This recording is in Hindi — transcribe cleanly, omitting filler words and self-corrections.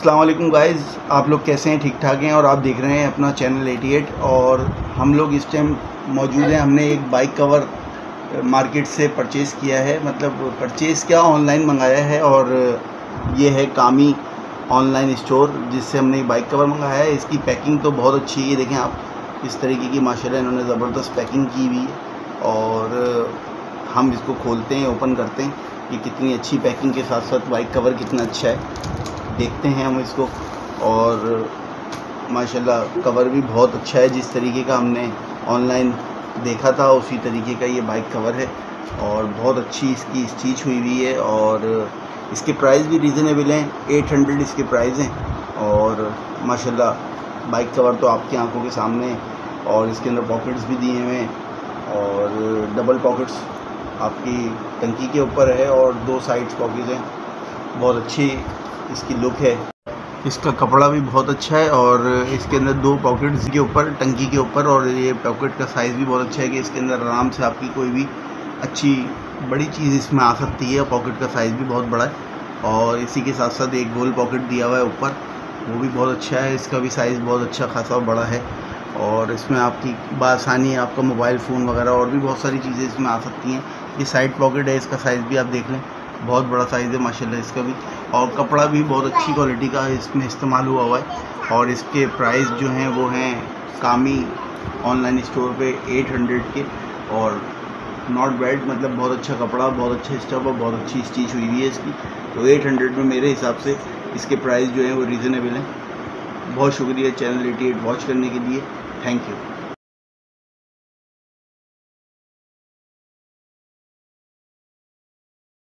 अस्सलाम वालेकुम गाइज़, आप लोग कैसे हैं? ठीक ठाक हैं और आप देख रहे हैं अपना चैनल 88। और हम लोग इस टाइम मौजूद हैं। हमने एक बाइक कवर मार्केट से परचेज़ किया है, मतलब परचेज़ क्या, ऑनलाइन मंगाया है। और ये है कामी ऑनलाइन स्टोर जिससे हमने एक बाइक कवर मंगाया है। इसकी पैकिंग तो बहुत अच्छी है, ये देखें आप, इस तरीके की माशाल्लाह इन्होंने ज़बरदस्त पैकिंग की हुई है। और हम इसको खोलते हैं, ओपन करते हैं कि कितनी अच्छी पैकिंग के साथ साथ बाइक कवर कितना अच्छा है, देखते हैं हम इसको। और माशाल्लाह कवर भी बहुत अच्छा है, जिस तरीके का हमने ऑनलाइन देखा था उसी तरीके का ये बाइक कवर है। और बहुत अच्छी इसकी स्टिच हुई है। और इसके प्राइस भी रीज़नेबल हैं, 800 इसके प्राइस हैं। और माशाल्लाह बाइक कवर तो आपकी आंखों के सामने है। और इसके अंदर पॉकेट्स भी दिए हुए हैं और डबल पॉकेट्स आपकी टंकी के ऊपर है और 2 साइड्स पॉकेट्स हैं। बहुत अच्छी इसकी लुक है। इसका कपड़ा भी बहुत अच्छा है और इसके अंदर 2 पॉकेट्स के ऊपर, टंकी के ऊपर। और ये पॉकेट का साइज़ भी बहुत अच्छा है कि इसके अंदर आराम से आपकी कोई भी अच्छी बड़ी चीज़ इसमें आ सकती है। पॉकेट का साइज़ भी बहुत बड़ा है। और इसी के साथ साथ एक गोल पॉकेट दिया हुआ है ऊपर, वो भी बहुत अच्छा है। इसका भी साइज़ बहुत अच्छा खासा बड़ा है। और इसमें आपकी बासानी आपका मोबाइल फ़ोन वगैरह और भी बहुत सारी चीज़ें इसमें आ सकती हैं। ये साइड पॉकेट है, इसका साइज़ भी आप देख लें, बहुत बड़ा साइज़ है माशाल्लाह इसका भी। और कपड़ा भी बहुत अच्छी क्वालिटी का इसमें इस्तेमाल हुआ है। और इसके प्राइस जो हैं वो हैं कामी ऑनलाइन स्टोर पे 800 के। और नॉट बैड, मतलब बहुत अच्छा कपड़ा, बहुत अच्छा स्टफ और बहुत अच्छी स्टिच हुई है इसकी। तो 800 में मेरे हिसाब से इसके प्राइस जो हैं वो रीज़नेबल हैं। बहुत शुक्रिया चैनल 88 वॉच करने के लिए। Thank you.